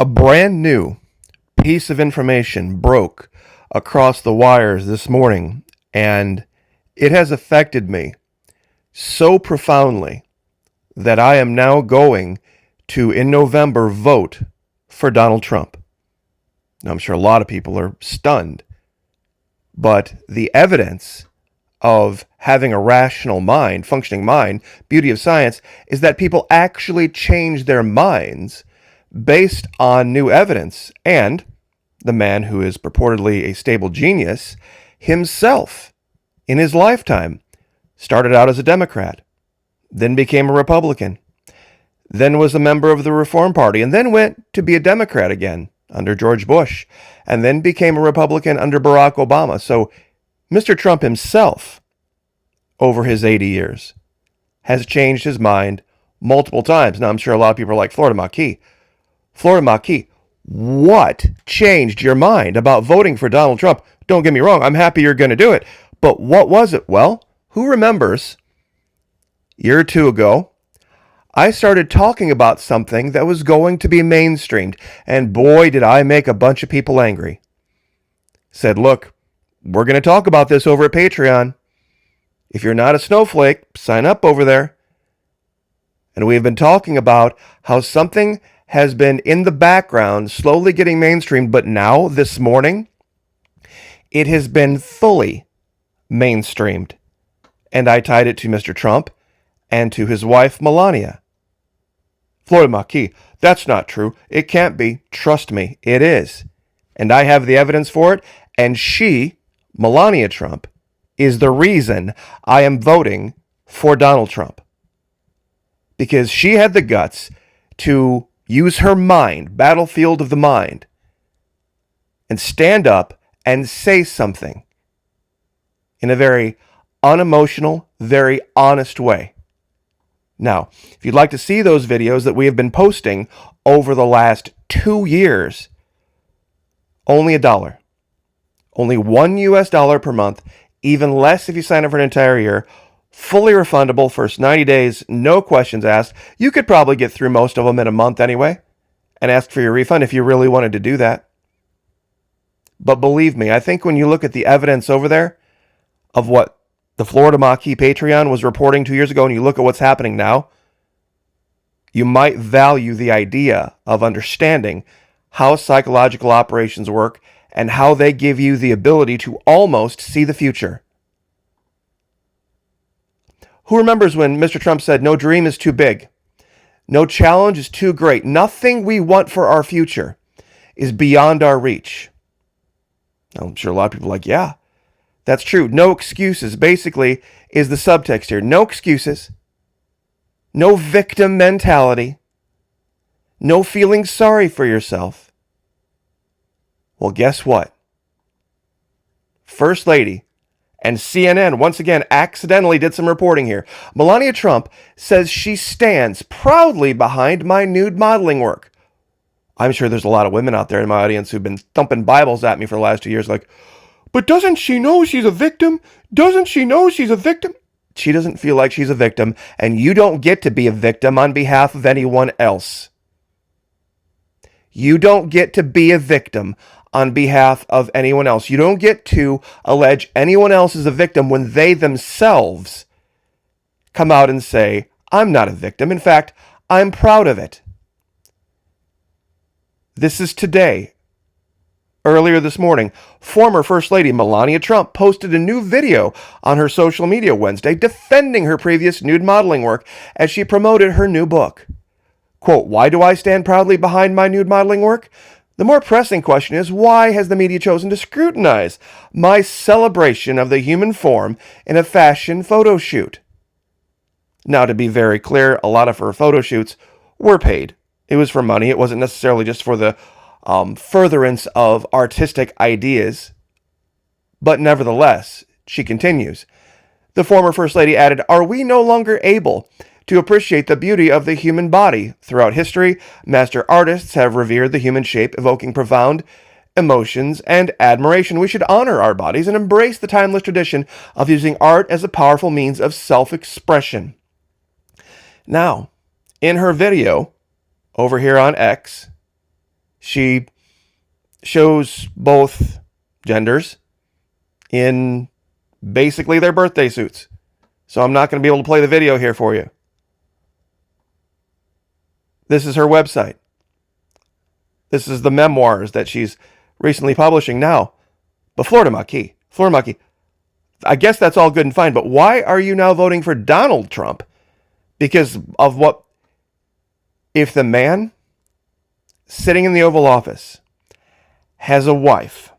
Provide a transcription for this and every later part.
A brand new piece of information broke across the wires this morning, and it has affected me so profoundly that I am now going to, in November, vote for Donald Trump. Now, I'm sure a lot of people are stunned, but the evidence of having a rational mind, functioning mind, beauty of science, is that people actually change their minds based on new evidence. And the man who is purportedly a stable genius himself, in his lifetime, started out as a Democrat, then became a Republican, then was a member of the Reform Party, and then went to be a Democrat again under George Bush, and then became a Republican under Barack Obama. So Mr. Trump himself, over his 80 years, has changed his mind multiple times. Now, I'm sure a lot of people are like, Florida Maquis, what changed your mind about voting for Donald Trump? Don't get me wrong, I'm happy you're going to do it. But what was it? Well, who remembers a year or two ago, I started talking about something that was going to be mainstreamed. And boy, did I make a bunch of people angry. Said, look, we're going to talk about this over at Patreon. If you're not a snowflake, sign up over there. And we've been talking about how something has been in the background, slowly getting mainstreamed, but now, this morning, it has been fully mainstreamed. And I tied it to Mr. Trump and to his wife, Melania. Florida Maquis, that's not true. It can't be. Trust me, it is. And I have the evidence for it. And she, Melania Trump, is the reason I am voting for Donald Trump. Because she had the guts to use her mind, battlefield of the mind, and stand up and say something in a very unemotional, very honest way. Now, if you'd like to see those videos that we have been posting over the last 2 years, only $1. Only $1 per month, even less if you sign up for an entire year. Fully refundable, first 90 days, no questions asked. You could probably get through most of them in a month anyway, and ask for your refund if you really wanted to do that. But believe me, I think when you look at the evidence over there of what the Florida Maquis Patreon was reporting 2 years ago, and you look at what's happening now, you might value the idea of understanding how psychological operations work and how they give you the ability to almost see the future. Who remembers when Mr. Trump said, no dream is too big, no challenge is too great, nothing we want for our future is beyond our reach? Now, I'm sure a lot of people are like, yeah, that's true. No excuses, basically, is the subtext here. No excuses, no victim mentality, no feeling sorry for yourself. Well, guess what? First Lady and CNN, once again, accidentally did some reporting here. Melania Trump says she stands proudly behind my nude modeling work. I'm sure there's a lot of women out there in my audience who've been thumping Bibles at me for the last 2 years like, but doesn't she know she's a victim? Doesn't she know she's a victim? She doesn't feel like she's a victim, and you don't get to be a victim on behalf of anyone else. You don't get to be a victim on behalf of anyone else. You don't get to allege anyone else is a victim when they themselves come out and say, I'm not a victim. In fact, I'm proud of it. This is today. Earlier this morning, former First Lady Melania Trump posted a new video on her social media Wednesday defending her previous nude modeling work as she promoted her new book. Quote, why do I stand proudly behind my nude modeling work? The more pressing question is, why has the media chosen to scrutinize my celebration of the human form in a fashion photo shoot? Now, to be very clear, a lot of her photo shoots were paid. It was for money. It wasn't necessarily just for the furtherance of artistic ideas. But nevertheless, she continues. The former First Lady added, are we no longer able to appreciate the beauty of the human body? Throughout history, master artists have revered the human shape, evoking profound emotions and admiration. We should honor our bodies and embrace the timeless tradition of using art as a powerful means of self-expression. Now, in her video over here on X, She shows both genders in basically their birthday suits. So I'm not going to be able to play the video here for you. This is her website. This is the memoirs that she's recently publishing now. But Florida Maki, I guess that's all good and fine, but why are you now voting for Donald Trump? Because of what? If the man sitting in the Oval Office has a wife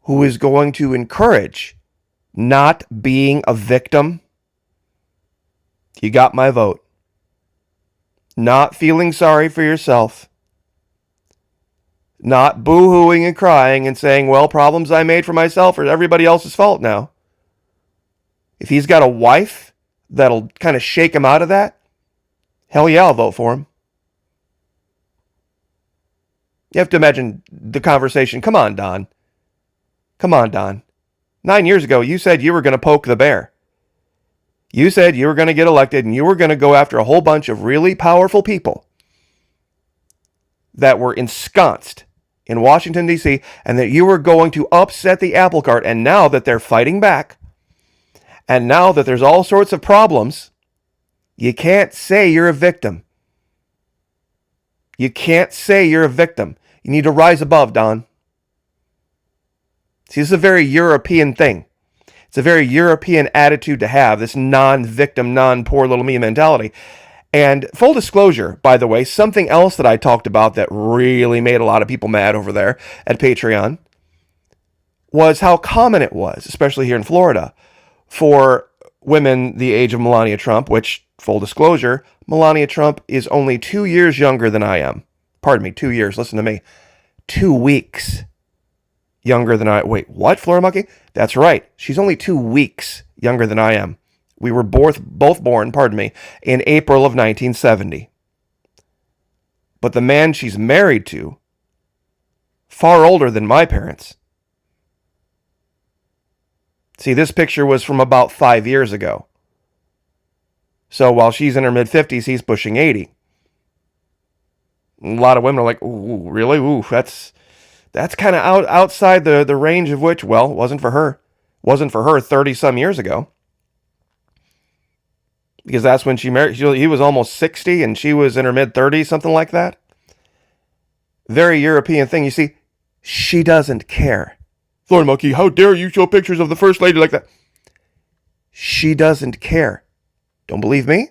who is going to encourage not being a victim, you got my vote. Not feeling sorry for yourself. Not boo-hooing and crying and saying, well, problems I made for myself are everybody else's fault now. If he's got a wife that'll kind of shake him out of that, hell yeah, I'll vote for him. You have to imagine the conversation. Come on, Don. 9 years ago, you said you were going to poke the bear. You said you were going to get elected and you were going to go after a whole bunch of really powerful people that were ensconced in Washington, D.C., and that you were going to upset the apple cart. And now that they're fighting back, and now that there's all sorts of problems, you can't say you're a victim. You can't say you're a victim. You need to rise above, Don. See, this is a very European thing. It's a very European attitude to have, this non-victim, non-poor little me mentality. And full disclosure, by the way, something else that I talked about that really made a lot of people mad over there at Patreon was how common it was, especially here in Florida, for women the age of Melania Trump, which, full disclosure, Melania Trump is only 2 years younger than I am. Pardon me, 2 years. Listen to me. 2 weeks younger than I... Wait, what, Flora Monkey? That's right. She's only 2 weeks younger than I am. We were both born, in April of 1970. But the man she's married to, far older than my parents. See, this picture was from about 5 years ago. So while she's in her mid-50s, he's pushing 80. A lot of women are like, ooh, really? Ooh, that's kind of outside the range of which, well, wasn't for her 30-some years ago. Because that's when she married. He was almost 60 and she was in her mid-30s, something like that. Very European thing. You see, she doesn't care. Florida Monkey, how dare you show pictures of the First Lady like that? She doesn't care. Don't believe me?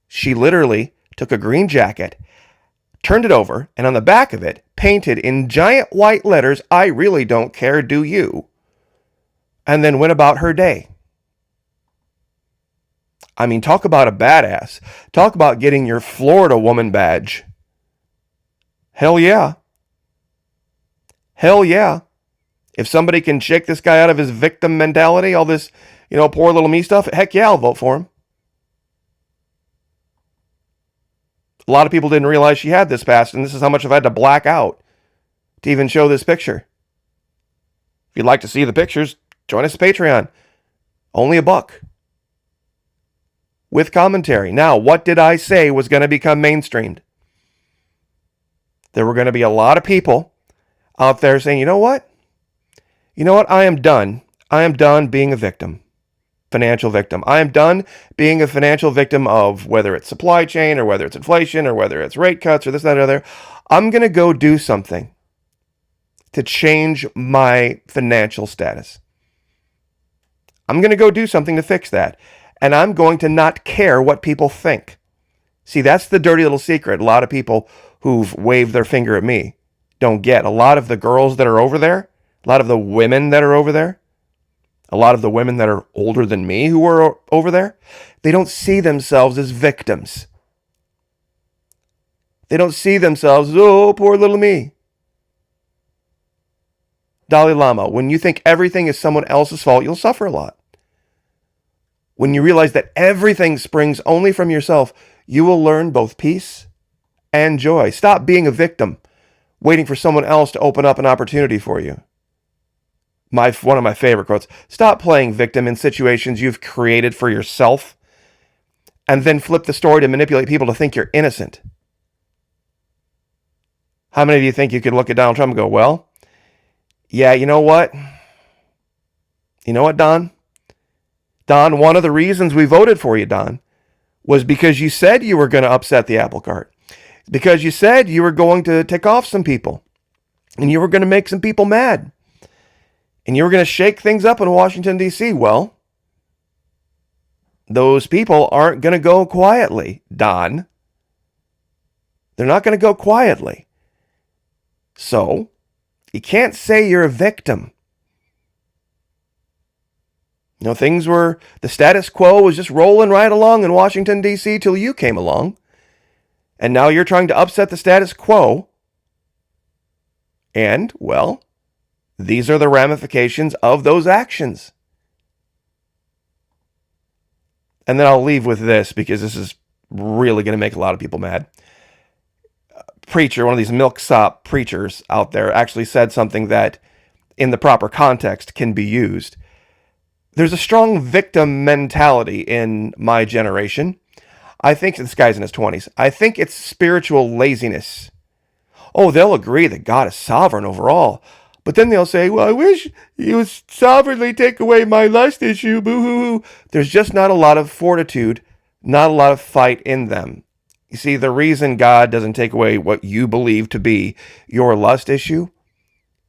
She literally took a green jacket, turned it over, and on the back of it, painted in giant white letters, I really don't care, do you? And then went about her day. I mean, talk about a badass. Talk about getting your Florida woman badge. Hell yeah. Hell yeah. If somebody can shake this guy out of his victim mentality, all this, poor little me stuff, heck yeah, I'll vote for him. A lot of people didn't realize she had this past, and this is how much I've had to black out to even show this picture. If you'd like to see the pictures, join us at Patreon. Only $1. With commentary. Now, what did I say was going to become mainstreamed? There were going to be a lot of people out there saying, you know what? I am done. I am done being a victim. Financial victim. I am done being a financial victim of whether it's supply chain or whether it's inflation or whether it's rate cuts or this, that, or other. I'm going to go do something to change my financial status. I'm going to go do something to fix that. And I'm going to not care what people think. See, that's the dirty little secret. A lot of people who've waved their finger at me don't get. A lot of the girls that are over there, a lot of the women that are over there, a lot of the women that are older than me who are over there, they don't see themselves as victims. They don't see themselves, oh, poor little me. Dalai Lama, when you think everything is someone else's fault, you'll suffer a lot. When you realize that everything springs only from yourself, you will learn both peace and joy. Stop being a victim, waiting for someone else to open up an opportunity for you. One of my favorite quotes, stop playing victim in situations you've created for yourself and then flip the story to manipulate people to think you're innocent. How many of you think you could look at Donald Trump and go, well, yeah, you know what? You know what, Don? Don, one of the reasons we voted for you, Don, was because you said you were going to upset the apple cart. Because you said you were going to tick off some people. And you were going to make some people mad. And you were going to shake things up in Washington, D.C. Well, those people aren't going to go quietly, Don. They're not going to go quietly. So, you can't say you're a victim. You know, the status quo was just rolling right along in Washington, D.C. till you came along. And now you're trying to upset the status quo. And, well, these are the ramifications of those actions. And then I'll leave with this because this is really going to make a lot of people mad. Preacher, one of these milksop preachers out there, actually said something that, in the proper context, can be used. There's a strong victim mentality in my generation. I think this guy's in his 20s. I think it's spiritual laziness. Oh, they'll agree that God is sovereign over all. But then they'll say, well, I wish he would sovereignly take away my lust issue. Boo-hoo-hoo. There's just not a lot of fortitude, not a lot of fight in them. You see, the reason God doesn't take away what you believe to be your lust issue,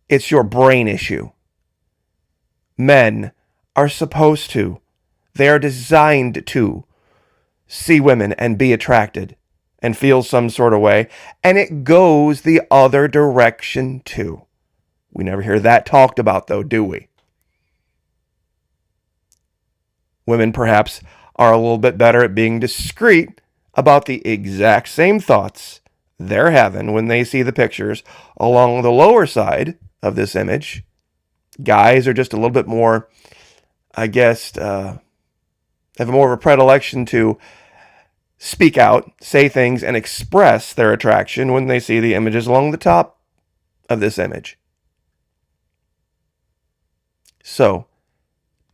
it's your brain issue. Men are supposed to, they are designed to see women and be attracted and feel some sort of way. And it goes the other direction too. We never hear that talked about though, do we? Women perhaps are a little bit better at being discreet about the exact same thoughts they're having when they see the pictures along the lower side of this image. Guys are just a little bit more, I guess, have more of a predilection to speak out, say things, and express their attraction when they see the images along the top of this image. So,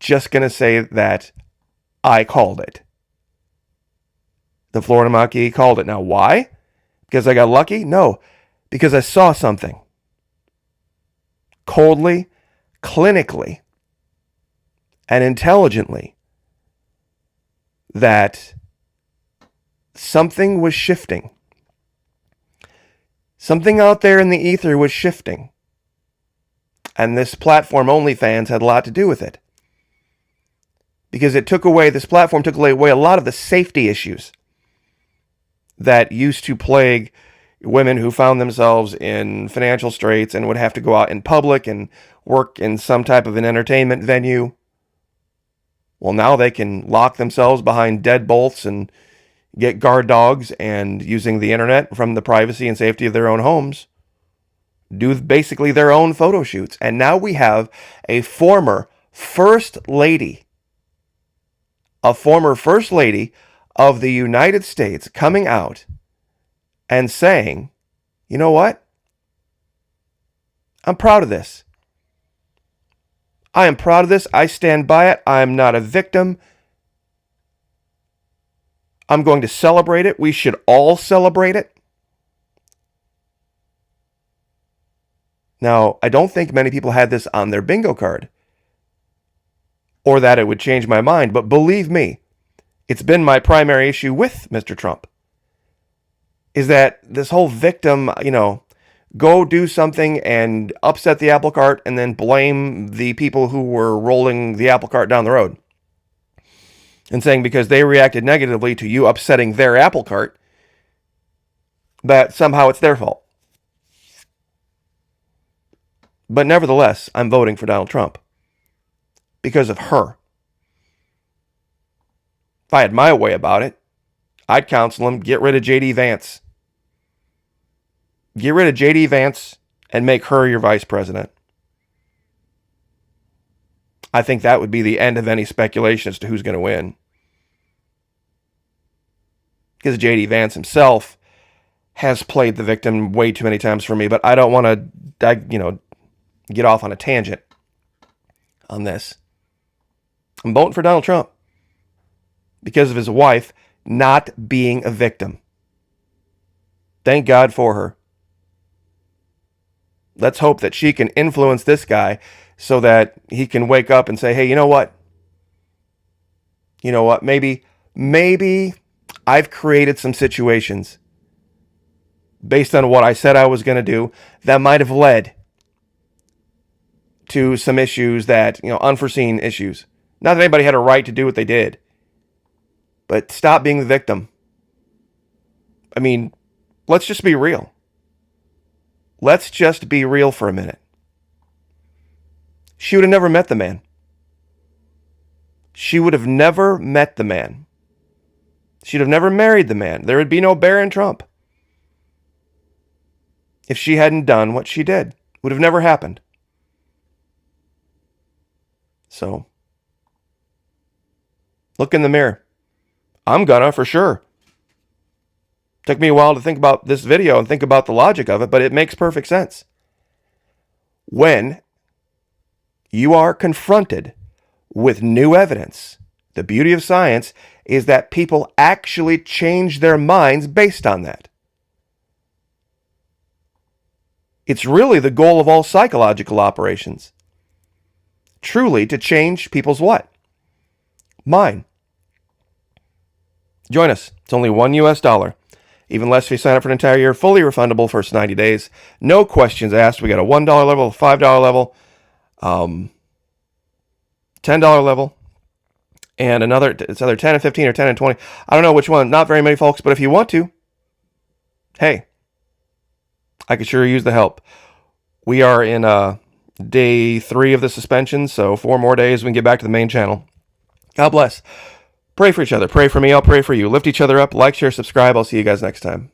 just going to say that I called it. The Florida Maquis called it. Now, why? Because I got lucky? No, because I saw something. Coldly, clinically, and intelligently, that something was shifting. Something out there in the ether was shifting. And this platform, OnlyFans, had a lot to do with it. Because this platform took away a lot of the safety issues that used to plague women who found themselves in financial straits and would have to go out in public and work in some type of an entertainment venue. Well, now they can lock themselves behind deadbolts and get guard dogs, and using the internet from the privacy and safety of their own homes, do basically their own photo shoots. And now we have a former first lady of the United States coming out and saying, you know what? I'm proud of this. I am proud of this. I stand by it. I am not a victim. I'm going to celebrate it. We should all celebrate it. Now, I don't think many people had this on their bingo card, or that it would change my mind, but believe me, it's been my primary issue with Mr. Trump, is that this whole victim, go do something and upset the apple cart and then blame the people who were rolling the apple cart down the road. And saying because they reacted negatively to you upsetting their apple cart, that somehow it's their fault. But nevertheless, I'm voting for Donald Trump because of her. If I had my way about it, I'd counsel him, get rid of J.D. Vance. Get rid of J.D. Vance and make her your vice president. I think that would be the end of any speculation as to who's going to win. Because J.D. Vance himself has played the victim way too many times for me, but I don't want to, get off on a tangent on this. I'm voting for Donald Trump because of his wife not being a victim. Thank God for her. Let's hope that she can influence this guy so that he can wake up and say, hey, you know what? Maybe I've created some situations based on what I said I was going to do that might have led to some issues that, unforeseen issues. Not that anybody had a right to do what they did, but stop being the victim. I mean, let's just be real. Let's just be real for a minute. She would have never met the man. She would have never met the man. She'd have never married the man. There would be no Barron Trump. If she hadn't done what she did, it would have never happened. So, look in the mirror. I'm gonna, for sure. Took me a while to think about this video and think about the logic of it, but it makes perfect sense. When you are confronted with new evidence, the beauty of science is that people actually change their minds based on that. It's really the goal of all psychological operations. Truly to change people's what? Mind. Join us. It's only $1. Even less if you sign up for an entire year. Fully refundable first 90 days. No questions asked. We got a $1 level, a $5 level, $10 level, and it's either 10 and 15 or 10 and 20. I don't know which one. Not very many folks, but if you want to, hey, I could sure use the help. We are in day 3 of the suspension, so 4 more days we can get back to the main channel. God bless. Pray for each other. Pray for me. I'll pray for you. Lift each other up. Like, share, subscribe. I'll see you guys next time.